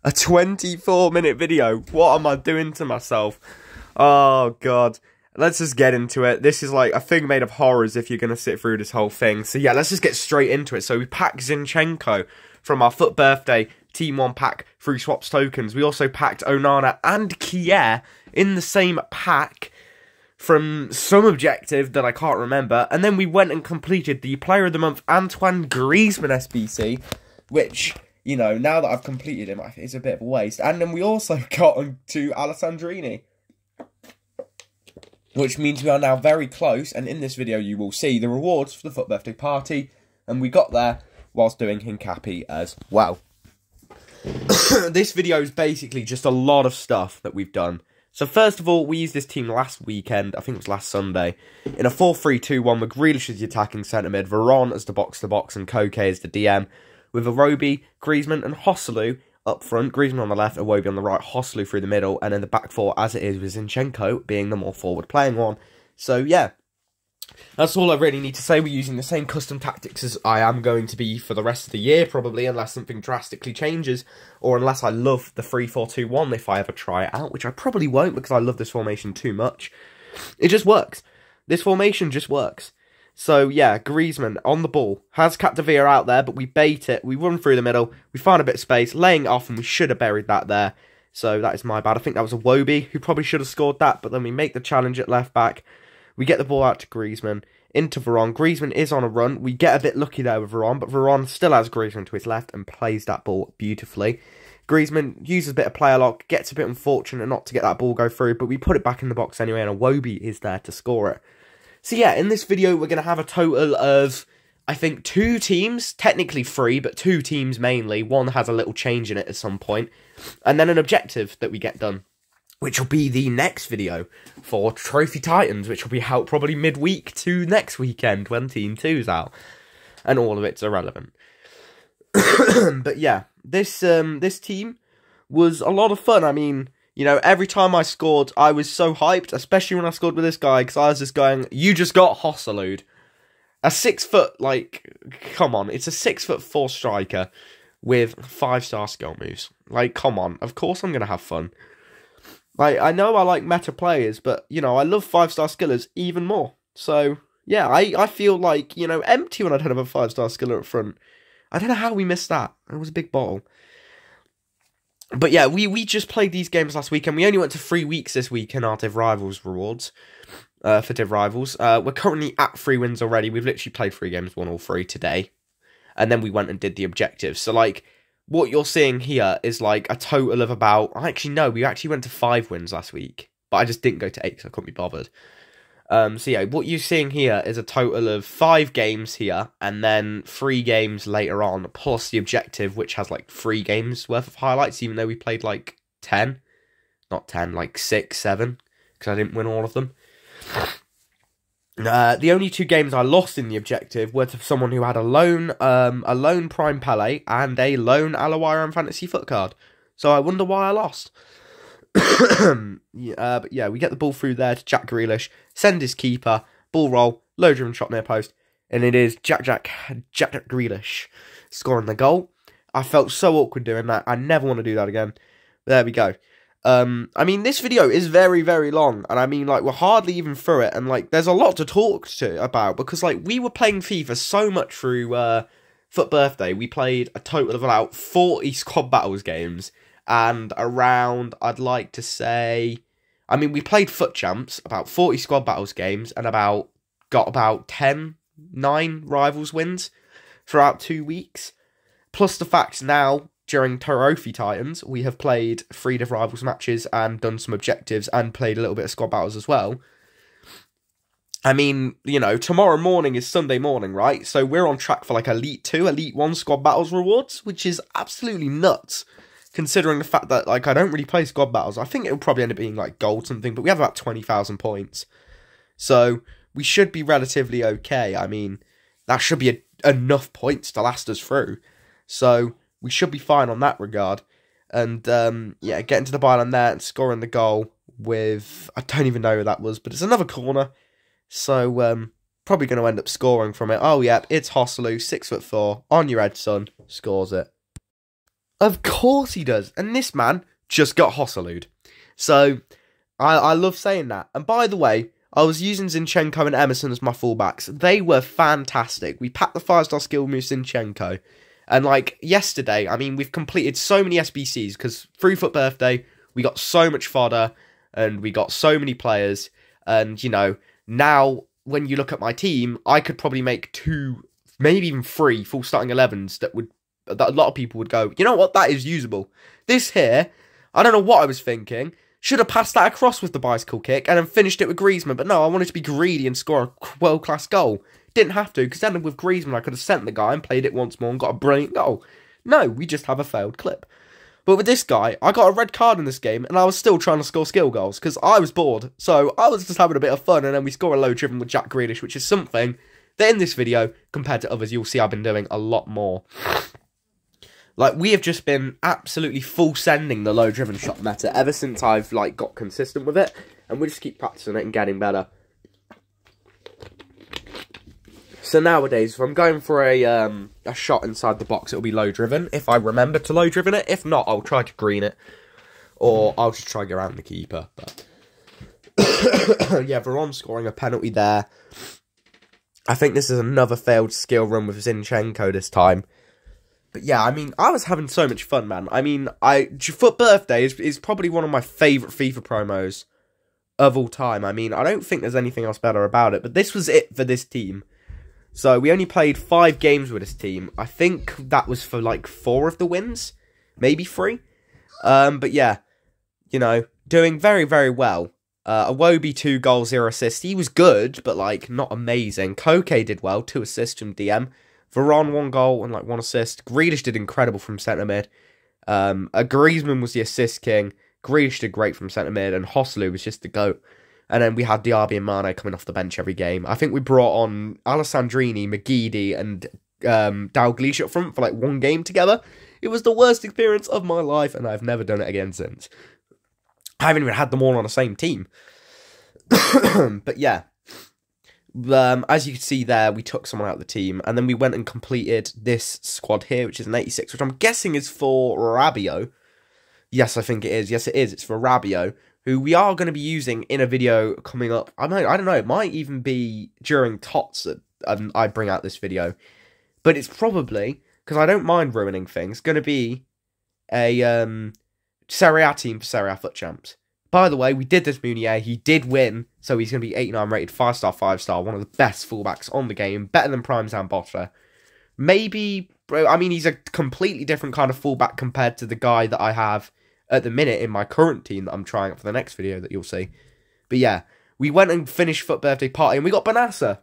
A 24-minute video. What am I doing to myself? Oh, God. Let's just get into it. This is like a thing made of horrors if you're going to sit through this whole thing. So yeah, let's just get straight into it. So we packed Zinchenko from our Fut Birthday Team 1 pack through swaps tokens. We also packed Onana and Kier in the same pack from some objective that I can't remember. And then we went and completed the Player of the Month Antoine Griezmann SBC, which, you know, now that I've completed him, I think it's a bit of a waste. And then we also got to Alessandrini, which means we are now very close. And in this video, you will see the rewards for the Fut Birthday party. And we got there whilst doing Hincapi as well. This video is basically just a lot of stuff that we've done. So first of all, we used this team last weekend, I think it was last Sunday, in a 4-3-2-1 with Grealish as the attacking centre mid, Varane as the box-to-box and Koke as the DM, with Iwobi, Griezmann and Joselu up front, Griezmann on the left, Iwobi on the right, Joselu through the middle, and then the back four as it is with Zinchenko being the more forward-playing one. So yeah, that's all I really need to say. We're using the same custom tactics as I am going to be for the rest of the year, probably, unless something drastically changes, or unless I love the 3-4-2-1 if I ever try it out, which I probably won't because I love this formation too much. It just works. This formation just works. So, yeah, Griezmann on the ball, has Capdevila out there, but we bait it, we run through the middle, we find a bit of space, laying it off, and we should have buried that there. So, that is my bad. I think that was Iwobi, who probably should have scored that, but then we make the challenge at left-back. We get the ball out to Griezmann, into Varane. Griezmann is on a run. We get a bit lucky there with Varane, but Varane still has Griezmann to his left and plays that ball beautifully. Griezmann uses a bit of player lock, gets a bit unfortunate not to get that ball go through, but we put it back in the box anyway, and Iwobi is there to score it. So yeah, in this video, we're going to have a total of, I think, 2 teams, technically 3, but 2 teams mainly. One has a little change in it at some point, and then an objective that we get done, which will be the next video for Trophy Titans, which will be out probably midweek to next weekend when Team 2's out. And all of it's irrelevant. But yeah, this team was a lot of fun. I mean, you know, every time I scored, I was so hyped, especially when I scored with this guy, because I was just going, you just got Josselu'd. A 6 foot, like, come on, it's a 6'4" striker with 5-star skill moves. Like, come on, of course I'm going to have fun. Like, I know I like meta players, but, you know, I love 5-star skillers even more. So, yeah, I feel like, you know, empty when I don't have a 5-star skiller up front. I don't know how we missed that. It was a big bottle. But, yeah, we just played these games last week, and we only went to 3 weeks this week in our Div Rivals rewards, for Div Rivals. We're currently at 3 wins already. We've literally played 3 games, won all 3 today. And then we went and did the objectives. So, like, what you're seeing here is like a total of about... Actually, no, we actually went to 5 wins last week. But I just didn't go to 8 because I couldn't be bothered. So yeah, what you're seeing here is a total of 5 games here. And then 3 games later on. Plus the objective, which has like 3 games worth of highlights. Even though we played like 10. Not 10, like 6, 7. Because I didn't win all of them. The only 2 games I lost in the objective were to someone who had a lone Prime Pele and a lone Alawiran Fantasy Foot card. So I wonder why I lost. But yeah, we get the ball through there to Jack Grealish, send his keeper, ball roll, low driven shot near post, and it is Jack Grealish scoring the goal. I felt so awkward doing that. I never want to do that again. There we go. I mean, this video is very, very long, and I mean, like, we're hardly even through it, and, like, there's a lot to talk about, because, like, we were playing FIFA so much through, Fut Birthday. We played a total of about 40 squad battles games, and around, I'd like to say, I mean, we played Fut Champs, about 40 squad battles games, and got about 9 rivals wins throughout 2 weeks, plus the fact now, during Trophy Titans, we have played 3 Div Rivals matches and done some objectives and played a little bit of squad battles as well. I mean, you know, tomorrow morning is Sunday morning, right? So we're on track for like Elite 2, Elite 1 squad battles rewards, which is absolutely nuts, considering the fact that, like, I don't really play squad battles. I think it'll probably end up being like gold something, but we have about 20,000 points. So we should be relatively okay. I mean, that should be enough points to last us through. So we should be fine on that regard. And, yeah, getting to the byline there and scoring the goal with... I don't even know who that was, but it's another corner. So, probably going to end up scoring from it. Oh, yeah, it's Joselu, 6'4", on your head, son. Scores it. Of course he does. And this man just got Hossalu'd. So, I love saying that. And by the way, I was using Zinchenko and Emerson as my fullbacks. They were fantastic. We packed the 5-star skill move Zinchenko. And like yesterday, I mean, we've completed so many SBCs because through Fut Birthday, we got so much fodder and we got so many players. And, you know, now when you look at my team, I could probably make 2, maybe even 3 full starting 11s that a lot of people would go, you know what, that is usable. This here, I don't know what I was thinking. Should have passed that across with the bicycle kick and then finished it with Griezmann. But no, I wanted to be greedy and score a world-class goal. Didn't have to, because then with Griezmann, I could have sent the guy and played it once more and got a brilliant goal. No, we just have a failed clip. But with this guy, I got a red card in this game, and I was still trying to score skill goals, because I was bored. So I was just having a bit of fun, and then we score a low driven with Jack Grealish, which is something that in this video, compared to others, you'll see I've been doing a lot more. Like, we have just been absolutely full sending the low driven shot meta ever since I've, like, got consistent with it. And we just keep practicing it and getting better. So nowadays, if I'm going for a shot inside the box, it'll be low driven. If I remember to low driven it. If not, I'll try to green it. Or I'll just try to go around the keeper. But yeah, Veron scoring a penalty there. I think this is another failed skill run with Zinchenko this time. But yeah, I mean, I was having so much fun, man. I mean, Fut Birthday is probably one of my favourite FIFA promos of all time. I mean, I don't think there's anything else better about it. But this was it for this team. So we only played 5 games with this team. I think that was for like 4 of the wins. Maybe 3. But yeah, you know, doing very, very well. Iwobi 2 goals, 0 assists. He was good, but like not amazing. Koke did well, 2 assists from DM. Veron 1 goal and like 1 assist. Grealish did incredible from centre mid. Griezmann was the assist king. Grealish did great from centre mid, and Hossalu was just the GOAT. And then we had Diaby and Mane coming off the bench every game. I think we brought on Alessandrini, McGeady, and Dalglish up front for like 1 game together. It was the worst experience of my life, and I've never done it again since. I haven't even had them all on the same team. But yeah. As you can see there, we took someone out of the team, and then we went and completed this squad here, which is an 86, which I'm guessing is for Rabiot. Yes, I think it is. Yes, it is. It's for Rabiot, who we are going to be using in a video coming up. I don't know. It might even be during TOTS that I bring out this video. But it's probably, because I don't mind ruining things, going to be a Serie A team for Serie A Foot Champs. By the way, we did this Mounier. He did win, so he's going to be 89 rated, 5-star, 5-star, one of the best fullbacks on the game, better than Prime Zambotta. Maybe, I mean, he's a completely different kind of fullback compared to the guy that I have at the minute in my current team that I'm trying out for the next video that you'll see. But yeah, we went and finished Fut Birthday Party, and we got Benassa.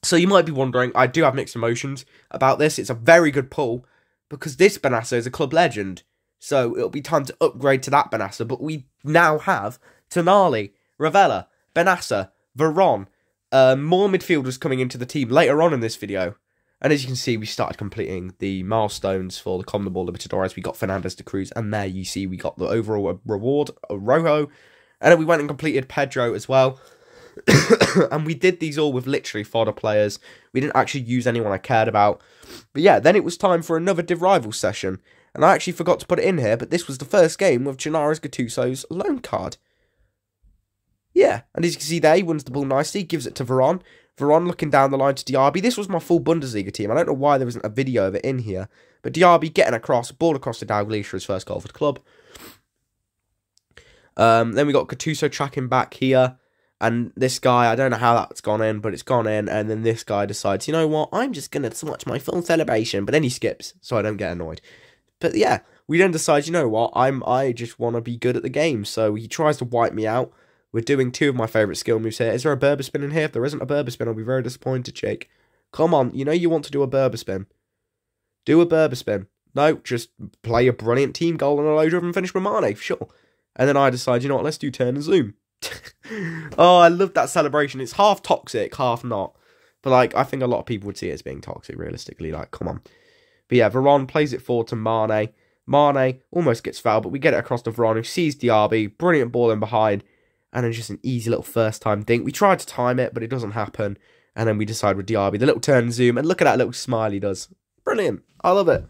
So you might be wondering, I do have mixed emotions about this. It's a very good pull, because this Benassa is a club legend. So it'll be time to upgrade to that Benassa. But we now have Tonali, Ravella, Benassa, Veron, more midfielders coming into the team later on in this video. And as you can see, we started completing the milestones for the CONMEBOL Libertadores. We got Fernandez de Cruz, and there you see we got the overall reward, Rojo. And then we went and completed Pedro as well. And we did these all with literally fodder players. We didn't actually use anyone I cared about. But yeah, then it was time for another Div Rivals session. And I actually forgot to put it in here, but this was the first game with Gennaro Gattuso's loan card. Yeah, and as you can see there, he wins the ball nicely, gives it to Veron. Veron looking down the line to Diaby. This was my full Bundesliga team. I don't know why there wasn't a video of it in here. But Diaby getting across, ball across to Dalglish for his first goal for the club. Then we got Gattuso tracking back here. And this guy, I don't know how that's gone in, but it's gone in. And then this guy decides, you know what, I'm just going to watch my full celebration. But then he skips, so I don't get annoyed. But yeah, we then decide, you know what, I just want to be good at the game. So he tries to wipe me out. We're doing 2 of my favourite skill moves here. Is there a Berber spin in here? If there isn't a Berber spin, I'll be very disappointed, Jake. Come on, you know you want to do a Berber spin. Do a Berber spin. No, just play a brilliant team goal and a low driven finish with Mane, sure. And then I decide, you know what, let's do turn and zoom. Oh, I love that celebration. It's half toxic, half not. But like, I think a lot of people would see it as being toxic, realistically. Like, come on. But yeah, Veron plays it forward to Mane. Mane almost gets fouled, but we get it across to Veron, who sees Diaby. Brilliant ball in behind. And then just an easy little first-time thing. We tried to time it, but it doesn't happen. And then we decide with Diaby. The little turn and zoom. And look at that little smile he does. Brilliant. I love it.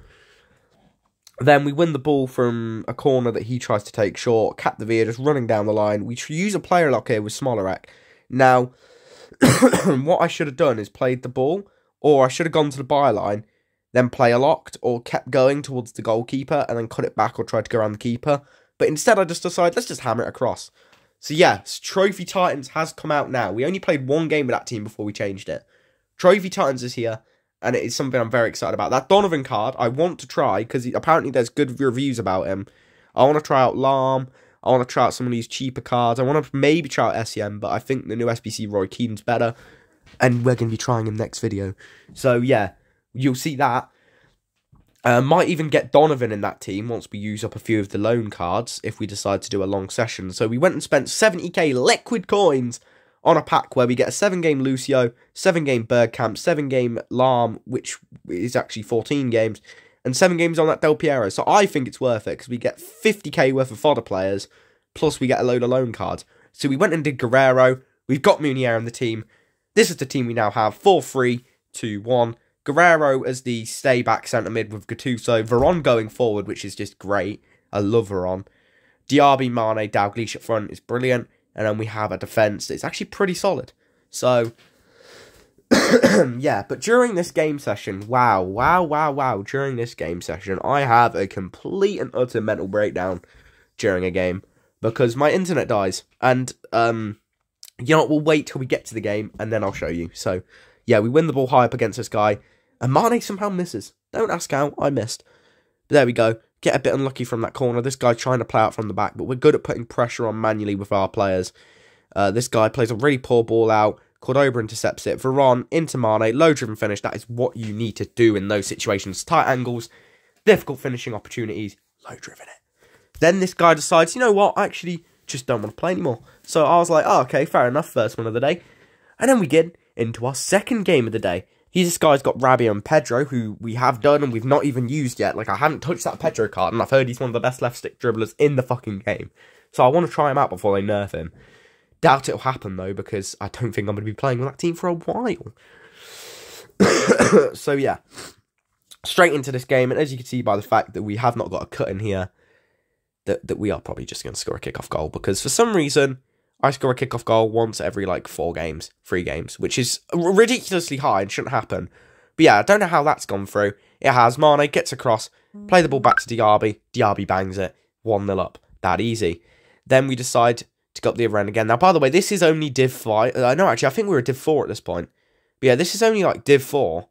Then we win the ball from a corner that he tries to take short. Capdevere just running down the line. We use a player lock here with Smolarek. Now, what I should have done is played the ball, or I should have gone to the byline, then player locked, or kept going towards the goalkeeper and then cut it back or tried to go around the keeper. But instead I just decided, let's just hammer it across. So yes, Trophy Titans has come out now. We only played one game with that team before we changed it. Trophy Titans is here, and it is something I'm very excited about. That Donovan card, I want to try, because apparently there's good reviews about him. I want to try out Lam. I want to try out some of these cheaper cards. I want to maybe try out SEM, but I think the new SBC Roy Keane's better. And we're going to be trying him next video. So yeah, you'll see that. Might even get Donovan in that team once we use up a few of the loan cards, if we decide to do a long session. So we went and spent 70k liquid coins on a pack where we get a 7-game Lucio, 7-game Bergkamp, 7-game Lam, which is actually 14 games, and 7 games on that Del Piero. So I think it's worth it, because we get 50k worth of fodder players, plus we get a load of loan cards. So we went and did Guerrero. We've got Munier in the team. This is the team we now have, 4-3-2-1. Guerrero as the stay-back centre-mid with Gattuso. Veron going forward, which is just great. I love Veron. Diaby, Mane, Dalglish at front is brilliant. And then we have a defence that's actually pretty solid. So, yeah. But during this game session, wow. During this game session, I have a complete and utter mental breakdown during a game. Because my internet dies. And, you know what, we'll wait till we get to the game, and then I'll show you. So, yeah, we win the ball high up against this guy. And Mane somehow misses. Don't ask how, I missed. But there we go. Get a bit unlucky from that corner. This guy trying to play out from the back, but we're good at putting pressure on manually with our players. This guy plays a really poor ball out. Cordoba intercepts it. Veron into Mane. Low-driven finish. That is what you need to do in those situations. Tight angles. Difficult finishing opportunities. Low-driven it. Then this guy decides, you know what? I actually just don't want to play anymore. So I was like, oh, okay, fair enough. First one of the day. And then we get into our second game of the day. This guy's got Rabio and Pedro, who we have done and we've not even used yet. Like, I haven't touched that Pedro card, and I've heard he's one of the best left-stick dribblers in the fucking game. So I want to try him out before they nerf him. Doubt it'll happen, though, because I don't think I'm going to be playing with that team for a while. So, yeah. Straight into this game, and as you can see by the fact that we have not got a cut in here, that we are probably just going to score a kickoff goal, because for some reason, I score a kickoff goal once every, like, 3 games, which is ridiculously high and shouldn't happen. But yeah, I don't know how that's gone through. It has. Mane gets across, play the ball back to Diaby. Diaby bangs it, 1-0 up. That easy. Then we decide to go up the other end again. Now, by the way, this is only Div 5. No, actually, I think we were Div 4 at this point. But yeah, this is only, like, Div 4.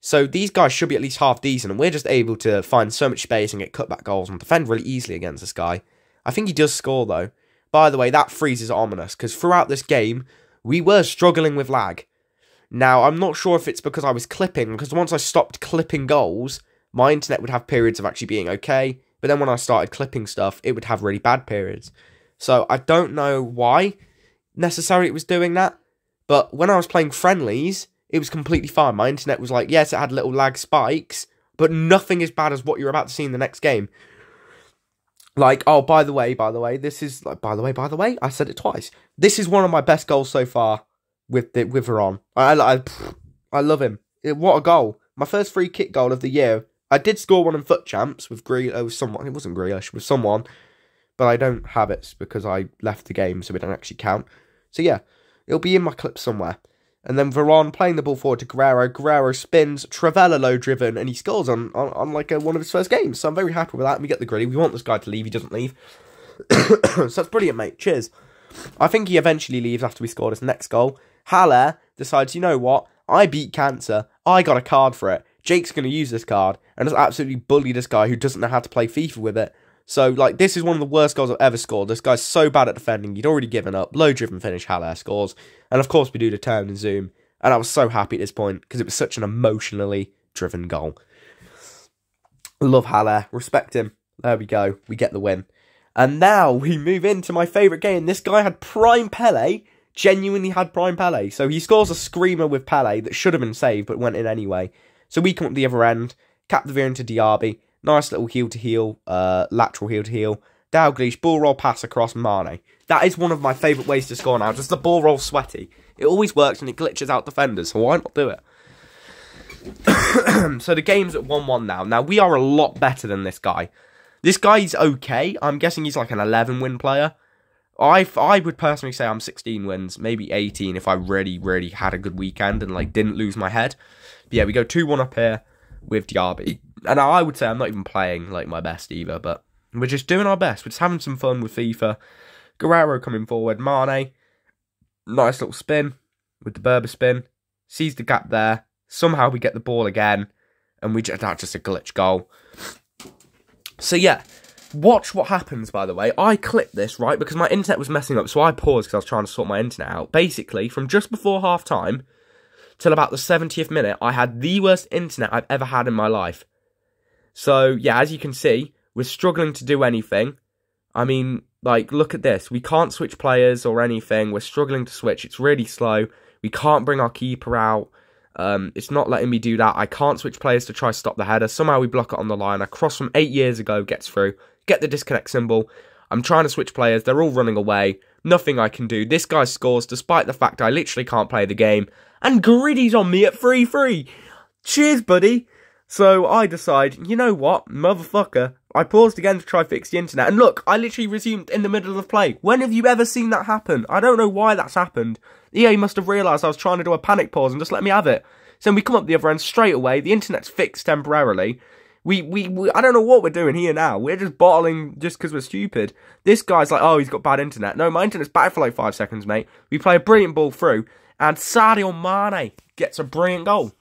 So these guys should be at least half decent, and we're just able to find so much space and get cutback goals and defend really easily against this guy. I think he does score, though. By the way, that freeze is ominous, because throughout this game, we were struggling with lag. Now, I'm not sure if it's because I was clipping, because once I stopped clipping goals, my internet would have periods of actually being okay, but then when I started clipping stuff, it would have really bad periods. So, I don't know why necessarily it was doing that, but when I was playing friendlies, it was completely fine. My internet was like, yes, it had little lag spikes, but nothing as bad as what you're about to see in the next game. Like, oh, by the way, this is, like, by the way, I said it twice. This is one of my best goals so far with Veron. I love him. What a goal. My first free kick goal of the year. I did score one in Foot Champs with someone. It wasn't Grealish, with someone. But I don't have it because I left the game, so it don't actually count. So yeah, it'll be in my clip somewhere. And then Veron playing the ball forward to Guerrero. Guerrero spins, Travella low-driven, and he scores on like one of his first games. So I'm very happy with that, and we get the gritty. We want this guy to leave, he doesn't leave. So that's brilliant, mate. Cheers. I think he eventually leaves after we score this next goal. Haller decides, you know what? I beat cancer. I got a card for it. Jake's going to use this card, and just absolutely bully this guy who doesn't know how to play FIFA with it. So, like, this is one of the worst goals I've ever scored. This guy's so bad at defending. He'd already given up. Low-driven finish, Haller scores. And, of course, we do the turn and zoom. And I was so happy at this point because it was such an emotionally driven goal. Love Haller. Respect him. There we go. We get the win. And now we move into my favourite game. This guy had prime Pele. Genuinely had prime Pele. So he scores a screamer with Pele that should have been saved but went in anyway. So we come up the other end. Capdevere into Diaby. Nice little heel-to-heel, lateral heel-to-heel. Dalglish, ball roll pass across Mane. That is one of my favourite ways to score now. Just the ball roll sweaty. It always works and it glitches out defenders, so why not do it? So the game's at 1-1 now. Now, we are a lot better than this guy. This guy's okay. I'm guessing he's like an 11-win player. I would personally say I'm 16 wins, maybe 18 if I really, really had a good weekend and like didn't lose my head. But yeah, we go 2-1 up here with Diaby. And I would say I'm not even playing like my best either, but we're just doing our best. We're just having some fun with FIFA. Guerrero coming forward. Mane, nice little spin with the Berber spin. Sees the gap there. Somehow we get the ball again. And that's just a glitch goal. So yeah, watch what happens, by the way. I clipped this, right, because my internet was messing up. So I paused because I was trying to sort my internet out. Basically, from just before half-time till about the 70th minute, I had the worst internet I've ever had in my life. So yeah, as you can see, we're struggling to do anything. I mean, like, look at this. We can't switch players or anything. We're struggling to switch. It's really slow. We can't bring our keeper out. It's not letting me do that. I can't switch players to try stop the header. Somehow we block it on the line. A cross from 8 years ago gets through. Get the disconnect symbol. I'm trying to switch players. They're all running away. Nothing I can do. This guy scores despite the fact I literally can't play the game. And Griddy's on me at 3-3. Cheers, buddy. So I decide, you know what, motherfucker. I paused again to try fix the internet. And look, I literally resumed in the middle of play. When have you ever seen that happen? I don't know why that's happened. EA must have realised I was trying to do a panic pause and just let me have it. So we come up the other end straight away. The internet's fixed temporarily. We I don't know what we're doing here now. We're just bottling just because we're stupid. This guy's like, oh, he's got bad internet. No, my internet's back for like 5 seconds, mate. We play a brilliant ball through. And Sadio Mane gets a brilliant goal.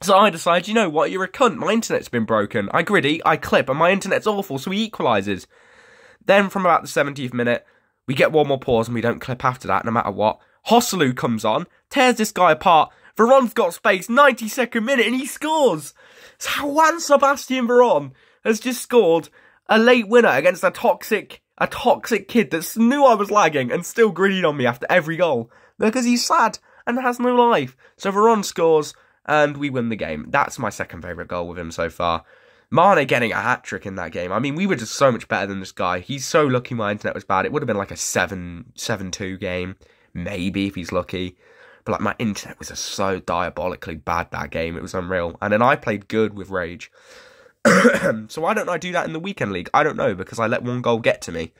So I decide, you know what, you're a cunt. My internet's been broken. I griddy, I clip, and my internet's awful, so he equalises. Then from about the 70th minute, we get one more pause and we don't clip after that, no matter what. Hosselu comes on, tears this guy apart. Veron's got space, 92nd minute, and he scores. So Juan Sebastian Veron has just scored a late winner against a toxic kid that knew I was lagging and still griddied on me after every goal. Because he's sad and has no life. So Veron scores, and we win the game. That's my second favourite goal with him so far. Mane getting a hat-trick in that game. I mean, we were just so much better than this guy. He's so lucky my internet was bad. It would have been like a 7-2 game. Maybe, if he's lucky. But like, my internet was just so diabolically bad that game. It was unreal. And then I played good with Rage. So why don't I do that in the weekend league? I don't know, because I let one goal get to me.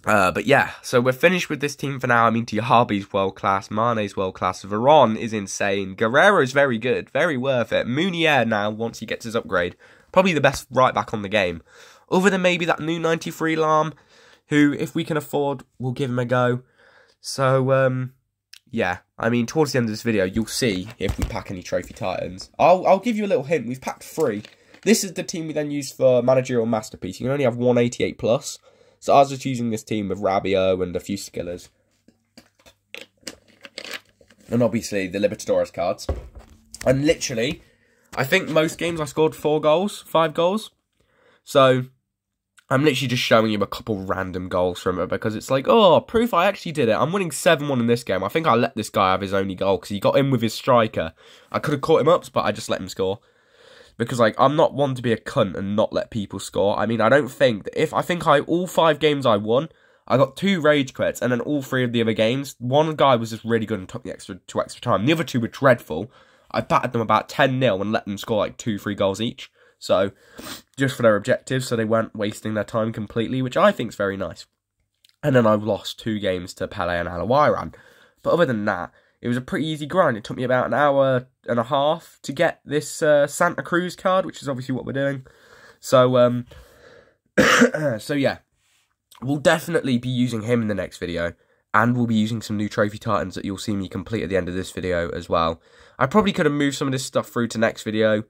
But yeah, so we're finished with this team for now. I mean, Diaby's world-class, Mane's world-class, Veron is insane, Guerrero's very good, very worth it. Munier now, once he gets his upgrade, probably the best right-back on the game. Other than maybe that new 93 Lam, who, if we can afford, we'll give him a go. So, yeah, I mean, towards the end of this video, you'll see if we pack any Trophy Titans. I'll give you a little hint, we've packed 3. This is the team we then use for Managerial Masterpiece. You can only have 188 plus. So I was just using this team with Rabiot and a few skillers. And obviously the Libertadores cards. And literally, I think most games I scored 4 goals, 5 goals. So I'm literally just showing you a couple random goals from it because it's like, oh, proof I actually did it. I'm winning 7-1 in this game. I think I let this guy have his only goal because he got in with his striker. I could have caught him up, but I just let him score. Because, like, I'm not one to be a cunt and not let people score. I mean, I don't think that all 5 games I won, I got 2 rage quits, and then all 3 of the other games, one guy was just really good and took the extra time. The other 2 were dreadful. I battered them about 10-0 and let them score, like, 2-3 goals each. So, just for their objectives, so they weren't wasting their time completely, which I think is very nice. And then I lost 2 games to Pele and Alawiran. But other than that, it was a pretty easy grind. It took me about an hour and a half to get this Santa Cruz card, which is obviously what we're doing. So, so yeah, we'll definitely be using him in the next video, and we'll be using some new Trophy Titans that you'll see me complete at the end of this video as well. I probably could have moved some of this stuff through to next video,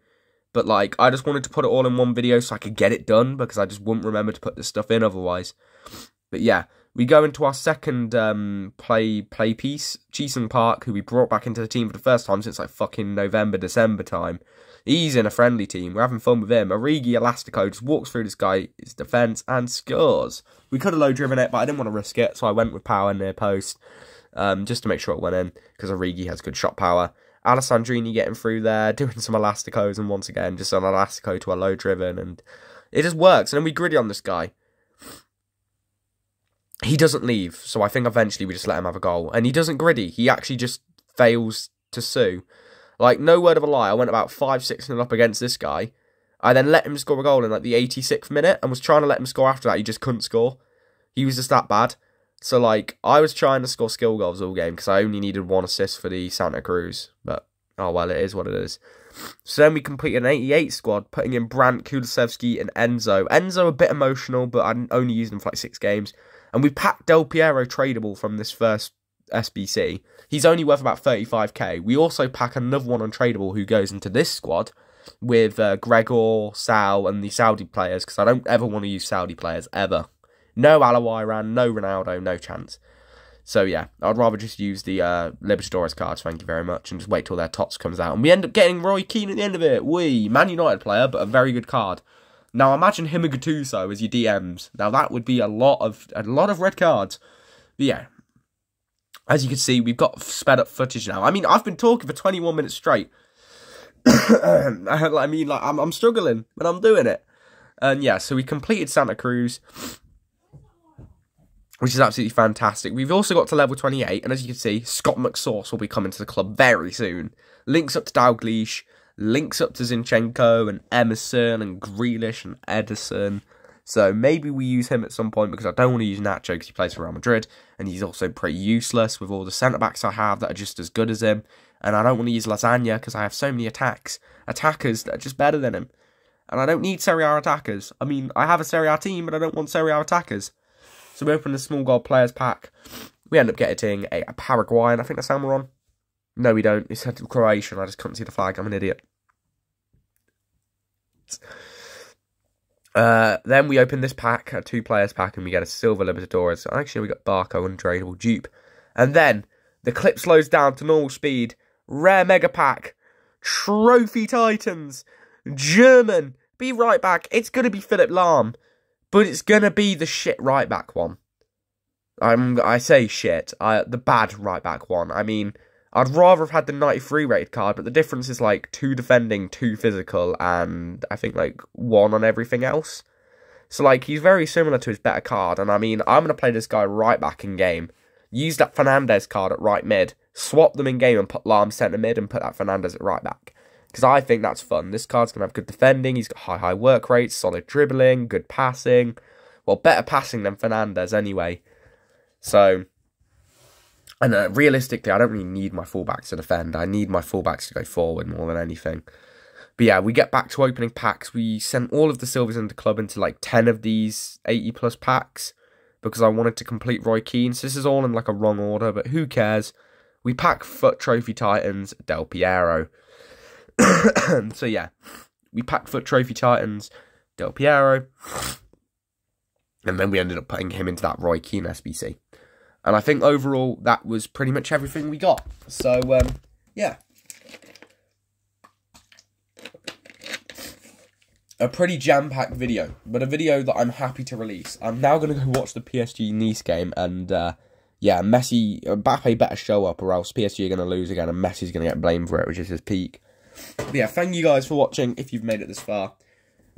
but like, I just wanted to put it all in one video so I could get it done, because I just wouldn't remember to put this stuff in otherwise. But yeah. We go into our second play piece, Cheesung Park, who we brought back into the team for the first time since like fucking November, December time. He's in a friendly team. We're having fun with him. Origi Elastico just walks through this guy's defence and scores. We could have low-driven it, but I didn't want to risk it, so I went with power near post just to make sure it went in, because Origi has good shot power. Alessandrini getting through there, doing some Elasticos, and once again, just an Elastico to a low-driven, and it just works. And then we griddy on this guy. He doesn't leave, so I think eventually we just let him have a goal. And he doesn't griddy. He actually just fails to sue. Like, no word of a lie, I went about 5-6-0 up against this guy. I then let him score a goal in, like, the 86th minute, and was trying to let him score after that. He just couldn't score. He was just that bad. So, like, I was trying to score skill goals all game, because I only needed 1 assist for the Santa Cruz. But, oh, well, it is what it is. So then we completed an 88 squad, putting in Brandt, Kulusevski, and Enzo. Enzo a bit emotional, but I only used him for, like, 6 games. And we packed Del Piero tradable from this first SBC. He's only worth about 35k. We also pack another one untradeable who goes into this squad with Gregor, Sal, and the Saudi players, because I don't ever want to use Saudi players, ever. No Alawiran, no Ronaldo, no chance. So yeah, I'd rather just use the Libertadores cards, thank you very much, and just wait till their tots comes out. And we end up getting Roy Keane at the end of it. Man United player, but a very good card. Now imagine him and Gattuso as your DMs. Now that would be a lot of red cards. But yeah. As you can see, we've got sped up footage now. I mean, I've been talking for 21 minutes straight. I mean, like, I'm struggling, but I'm doing it. And yeah, so we completed Santa Cruz, which is absolutely fantastic. We've also got to level 28, and as you can see, Scott McSauce will be coming to the club very soon. Links up to Dalglish, links up to Zinchenko, and Emerson, and Grealish, and Edison. So maybe we use him at some point, because I don't want to use Nacho because he plays for Real Madrid, and he's also pretty useless with all the centre-backs I have that are just as good as him. And I don't want to use Lasagna because I have so many attackers that are just better than him. And I don't need Serie A attackers. I mean, I have a Serie A team, but I don't want Serie A attackers. So we open the small gold players pack. We end up getting a Paraguayan, I think that's how we're on. No, we don't. It's Croatian. I just couldn't see the flag. I'm an idiot. Then we open this pack, a 2 players pack, and we get a Silver Libertadores. Actually, we got Barco and Untradeable dupe. And then the clip slows down to normal speed. Rare Mega Pack. Trophy Titans. German. Be right back. It's going to be Philip Lahm. But it's going to be the shit right back one. I say shit. The bad right back one. I mean, I'd rather have had the 93 rated card, but the difference is like 2 defending, 2 physical, and I think like 1 on everything else. So like, he's very similar to his better card, and I mean, I'm going to play this guy right back in game. Use that Fernandez card at right mid, swap them in game and put Lahm centre mid and put that Fernandez at right back. Because I think that's fun. This card's going to have good defending, he's got high work rates, solid dribbling, good passing. Well, better passing than Fernandez anyway. So, and realistically, I don't really need my fullbacks to defend. I need my fullbacks to go forward more than anything. But yeah, we get back to opening packs. We sent all of the silvers into club into like 10 of these 80 plus packs, because I wanted to complete Roy Keane. So this is all in like a wrong order, but who cares? We pack Fut Trophy Titans, Del Piero. So yeah, we packed Fut Trophy Titans, Del Piero. And then we ended up putting him into that Roy Keane SBC. And I think overall, that was pretty much everything we got. So, yeah. A pretty jam-packed video, but a video that I'm happy to release. I'm now going to go watch the PSG Nice game, and yeah, Mbappe better show up, or else PSG are going to lose again, and Messi's going to get blamed for it, which is his peak. But yeah, thank you guys for watching, if you've made it this far.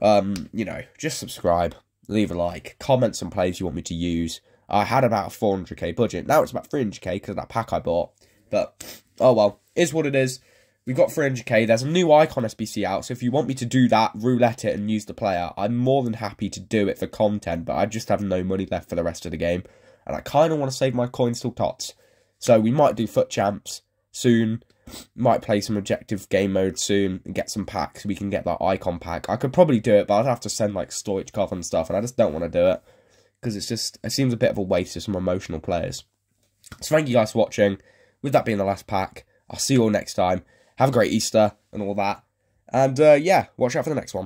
You know, just subscribe, leave a like, comment some plays you want me to use. I had about a 400k budget, now it's about 300k because of that pack I bought. But, oh well, is what it is. We've got 300k, there's a new Icon SBC out, so if you want me to do that, roulette it and use the player, I'm more than happy to do it for content, but I just have no money left for the rest of the game, and I kind of want to save my coins till tots. So we might do Foot Champs soon, might play some objective game mode soon, and get some packs, we can get that Icon pack. I could probably do it, but I'd have to send like Stoichkov and stuff, and I just don't want to do it, because it seems a bit of a waste of some emotional players. So thank you guys for watching, with that being the last pack, I'll see you all next time. Have a great Easter and all that. And yeah, watch out for the next one.